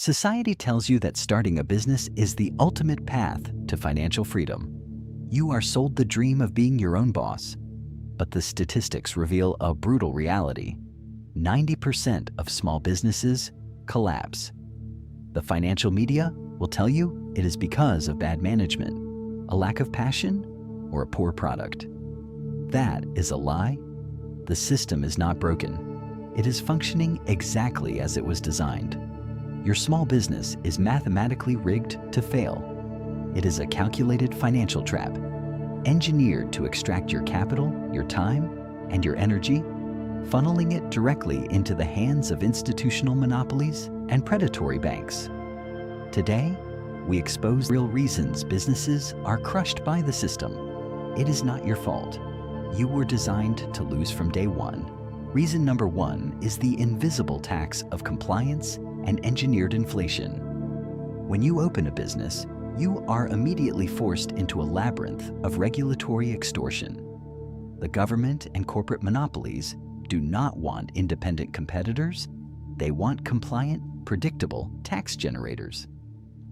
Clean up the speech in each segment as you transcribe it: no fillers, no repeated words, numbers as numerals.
Society tells you that starting a business is the ultimate path to financial freedom. You are sold the dream of being your own boss. But the statistics reveal a brutal reality. 90% of small businesses collapse. The financial media will tell you it is because of bad management, a lack of passion, or a poor product. That is a lie. The system is not broken. It is functioning exactly as it was designed. Your small business is mathematically rigged to fail. It is a calculated financial trap, engineered to extract your capital, your time, and your energy, funneling it directly into the hands of institutional monopolies and predatory banks. Today, we expose real reasons businesses are crushed by the system. It is not your fault. You were designed to lose from day one. Reason number one is the invisible tax of compliance and engineered inflation. When you open a business, you are immediately forced into a labyrinth of regulatory extortion. The government and corporate monopolies do not want independent competitors. They want compliant, predictable tax generators.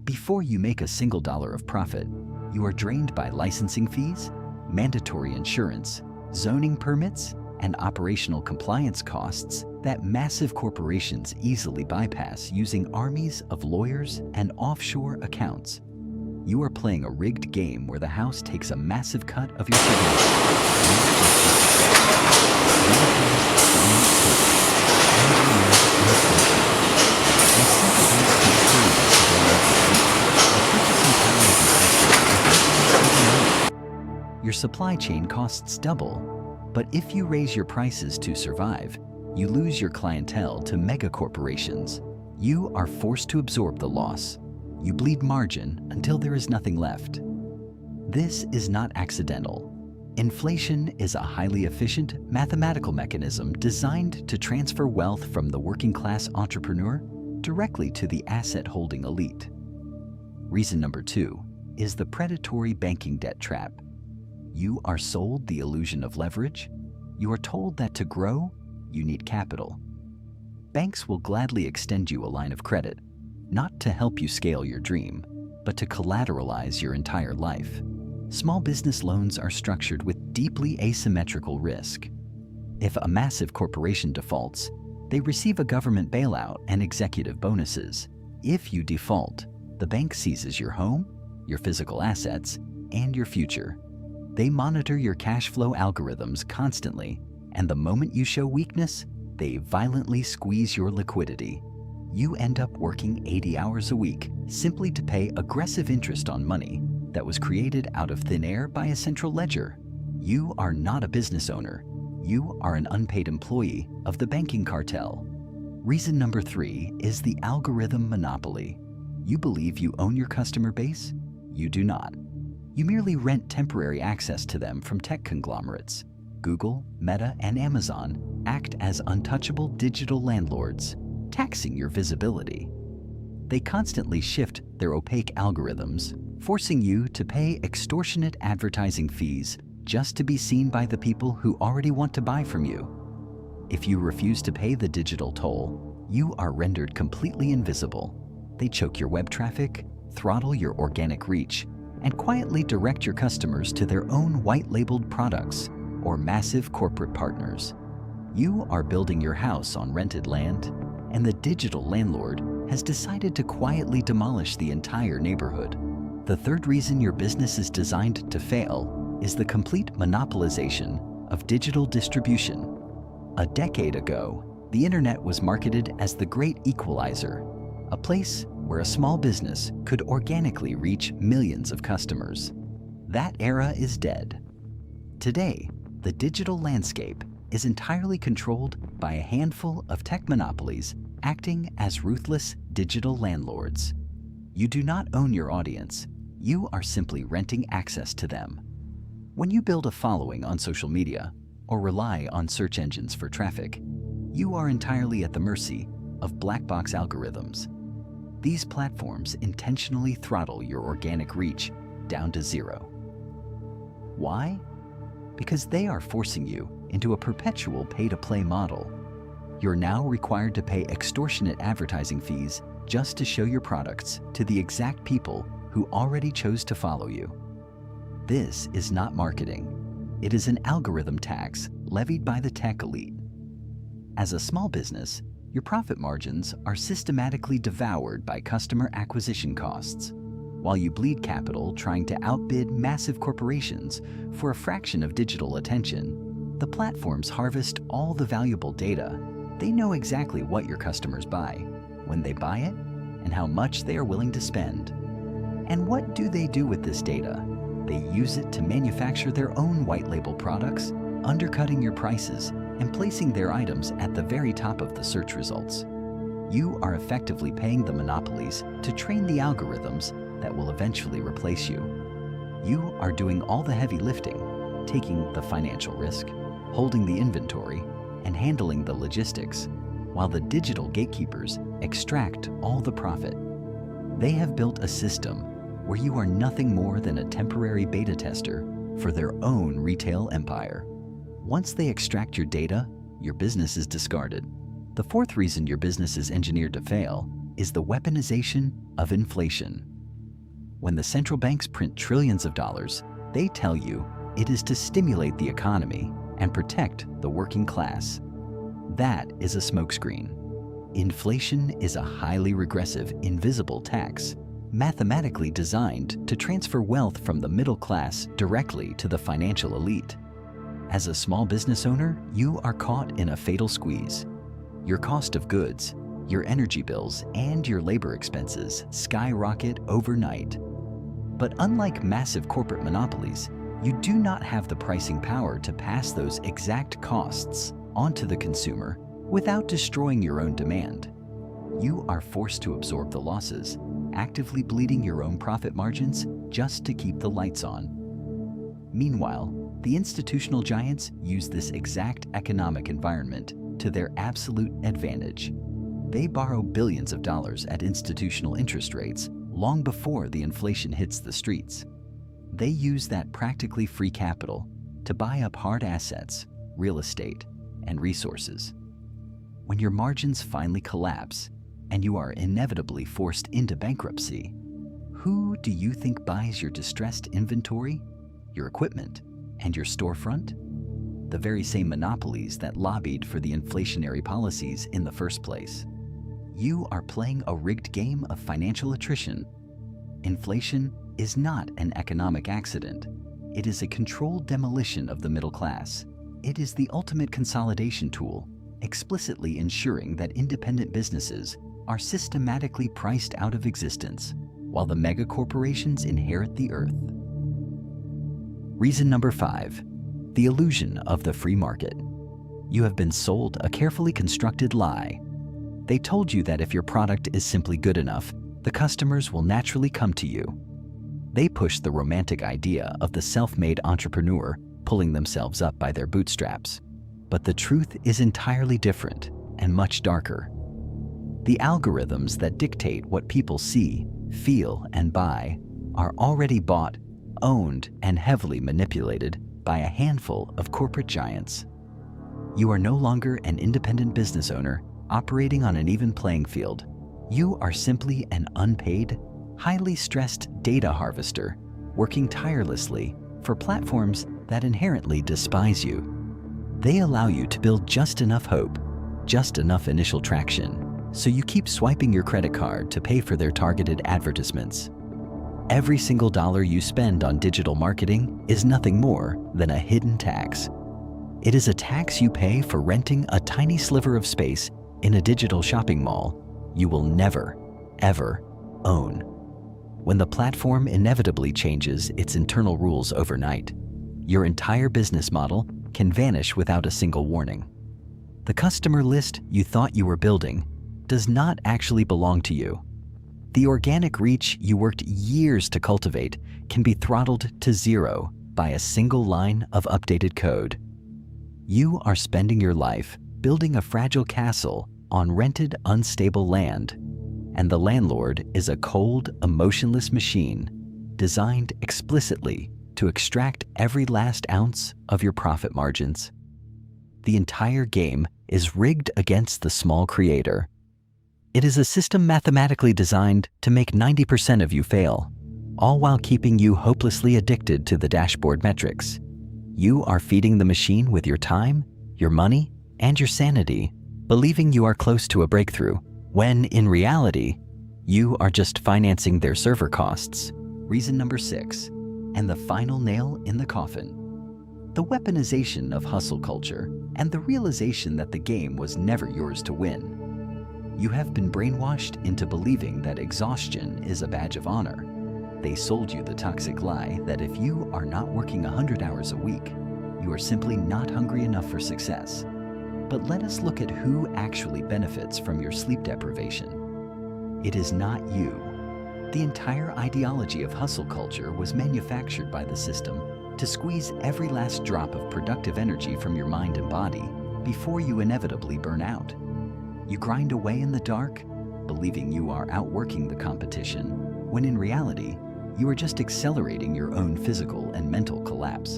Before you make a single dollar of profit, you are drained by licensing fees, mandatory insurance, zoning permits, and operational compliance costs that massive corporations easily bypass using armies of lawyers and offshore accounts. You are playing a rigged game where the house takes a massive cut of your Your supply chain costs double, but if you raise your prices to survive, you lose your clientele to mega corporations. You are forced to absorb the loss. You bleed margin until there is nothing left. This is not accidental. Inflation is a highly efficient mathematical mechanism designed to transfer wealth from the working class entrepreneur directly to the asset-holding elite. Reason number two is the predatory banking debt trap. You are sold the illusion of leverage. You are told that to grow, you need capital. Banks will gladly extend you a line of credit, not to help you scale your dream, but to collateralize your entire life. Small business loans are structured with deeply asymmetrical risk. If a massive corporation defaults, they receive a government bailout and executive bonuses. If you default, the bank seizes your home, your physical assets, and your future. They monitor your cash flow algorithms constantly, and the moment you show weakness, they violently squeeze your liquidity. You end up working 80 hours a week simply to pay aggressive interest on money that was created out of thin air by a central ledger. You are not a business owner. You are an unpaid employee of the banking cartel. Reason number three is the algorithm monopoly. You believe you own your customer base? You do not. You merely rent temporary access to them from tech conglomerates. Google, Meta, and Amazon act as untouchable digital landlords, taxing your visibility. They constantly shift their opaque algorithms, forcing you to pay extortionate advertising fees just to be seen by the people who already want to buy from you. If you refuse to pay the digital toll, you are rendered completely invisible. They choke your web traffic, throttle your organic reach, and quietly direct your customers to their own white-labeled products or massive corporate partners. You are building your house on rented land, and the digital landlord has decided to quietly demolish the entire neighborhood. The third reason your business is designed to fail is the complete monopolization of digital distribution. A decade ago, the internet was marketed as the great equalizer, a place where a small business could organically reach millions of customers. That era is dead. Today, the digital landscape is entirely controlled by a handful of tech monopolies acting as ruthless digital landlords. You do not own your audience. You are simply renting access to them. When you build a following on social media or rely on search engines for traffic, you are entirely at the mercy of black box algorithms. These platforms intentionally throttle your organic reach down to zero. Why? Because they are forcing you into a perpetual pay-to-play model. You're now required to pay extortionate advertising fees just to show your products to the exact people who already chose to follow you. This is not marketing. It is an algorithm tax levied by the tech elite. As a small business, your profit margins are systematically devoured by customer acquisition costs, while you bleed capital trying to outbid massive corporations for a fraction of digital attention. The platforms harvest all the valuable data. They know exactly what your customers buy, when they buy it, and how much they are willing to spend. And what do they do with this data? They use it to manufacture their own white label products, undercutting your prices and placing their items at the very top of the search results. You are effectively paying the monopolies to train the algorithms that will eventually replace you. You are doing all the heavy lifting, taking the financial risk, holding the inventory, and handling the logistics, while the digital gatekeepers extract all the profit. They have built a system where you are nothing more than a temporary beta tester for their own retail empire. Once they extract your data, your business is discarded. The fourth reason your business is engineered to fail is the weaponization of inflation. When the central banks print trillions of dollars, they tell you it is to stimulate the economy and protect the working class. That is a smokescreen. Inflation is a highly regressive, invisible tax, mathematically designed to transfer wealth from the middle class directly to the financial elite. As a small business owner, you are caught in a fatal squeeze. Your cost of goods, your energy bills, and your labor expenses skyrocket overnight. But unlike massive corporate monopolies, you do not have the pricing power to pass those exact costs onto the consumer without destroying your own demand. You are forced to absorb the losses, actively bleeding your own profit margins just to keep the lights on. Meanwhile, the institutional giants use this exact economic environment to their absolute advantage. They borrow billions of dollars at institutional interest rates long before the inflation hits the streets. They use that practically free capital to buy up hard assets, real estate, and resources. When your margins finally collapse and you are inevitably forced into bankruptcy, who do you think buys your distressed inventory, your equipment, and your storefront? The very same monopolies that lobbied for the inflationary policies in the first place. You are playing a rigged game of financial attrition. Inflation is not an economic accident. It is a controlled demolition of the middle class. It is the ultimate consolidation tool, explicitly ensuring that independent businesses are systematically priced out of existence, while the mega corporations inherit the earth. Reason number 5, the illusion of the free market. You have been sold a carefully constructed lie. They told you that if your product is simply good enough, the customers will naturally come to you. They push the romantic idea of the self-made entrepreneur pulling themselves up by their bootstraps. But the truth is entirely different and much darker. The algorithms that dictate what people see, feel, and buy are already bought, owned, and heavily manipulated by a handful of corporate giants. You are no longer an independent business owner operating on an even playing field. You are simply an unpaid, highly stressed data harvester working tirelessly for platforms that inherently despise you. They allow you to build just enough hope, just enough initial traction, so you keep swiping your credit card to pay for their targeted advertisements. Every single dollar you spend on digital marketing is nothing more than a hidden tax. It is a tax you pay for renting a tiny sliver of space in a digital shopping mall you will never, ever own. When the platform inevitably changes its internal rules overnight, your entire business model can vanish without a single warning. The customer list you thought you were building does not actually belong to you. The organic reach you worked years to cultivate can be throttled to zero by a single line of updated code. You are spending your life building a fragile castle on rented, unstable land, and the landlord is a cold, emotionless machine designed explicitly to extract every last ounce of your profit margins. The entire game is rigged against the small creator. It is a system mathematically designed to make 90% of you fail, all while keeping you hopelessly addicted to the dashboard metrics. You are feeding the machine with your time, your money, and your sanity, believing you are close to a breakthrough, when in reality, you are just financing their server costs. Reason number 6, and the final nail in the coffin: the weaponization of hustle culture and the realization that the game was never yours to win. You have been brainwashed into believing that exhaustion is a badge of honor. They sold you the toxic lie that if you are not working 100 hours a week, you are simply not hungry enough for success. But let us look at who actually benefits from your sleep deprivation. It is not you. The entire ideology of hustle culture was manufactured by the system to squeeze every last drop of productive energy from your mind and body before you inevitably burn out. You grind away in the dark, believing you are outworking the competition, when in reality, you are just accelerating your own physical and mental collapse.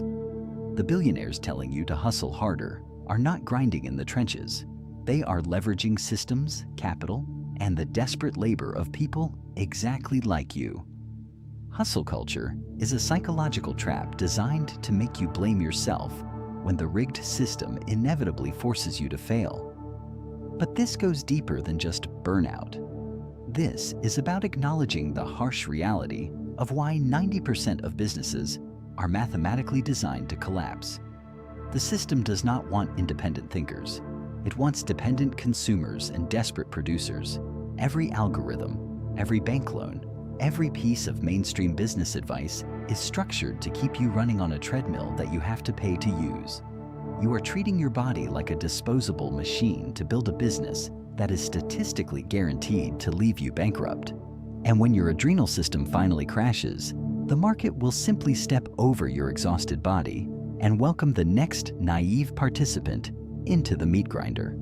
The billionaires telling you to hustle harder are not grinding in the trenches. They are leveraging systems, capital, and the desperate labor of people exactly like you. Hustle culture is a psychological trap designed to make you blame yourself when the rigged system inevitably forces you to fail. But this goes deeper than just burnout. This is about acknowledging the harsh reality of why 90% of businesses are mathematically designed to collapse. The system does not want independent thinkers. It wants dependent consumers and desperate producers. Every algorithm, every bank loan, every piece of mainstream business advice is structured to keep you running on a treadmill that you have to pay to use. You are treating your body like a disposable machine to build a business that is statistically guaranteed to leave you bankrupt. And when your adrenal system finally crashes, the market will simply step over your exhausted body and welcome the next naive participant into the meat grinder.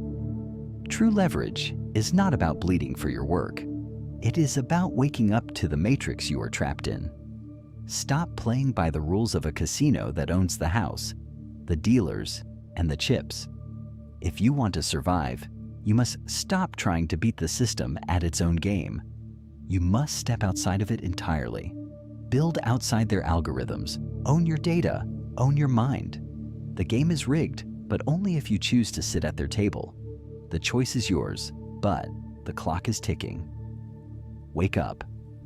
True leverage is not about bleeding for your work. It is about waking up to the matrix you are trapped in. Stop playing by the rules of a casino that owns the house, the dealers, and the chips. If you want to survive, you must stop trying to beat the system at its own game. You must step outside of it entirely. Build outside their algorithms. Own your data. Own your mind. The game is rigged, but only if you choose to sit at their table. The choice is yours, but the clock is ticking. Wake up.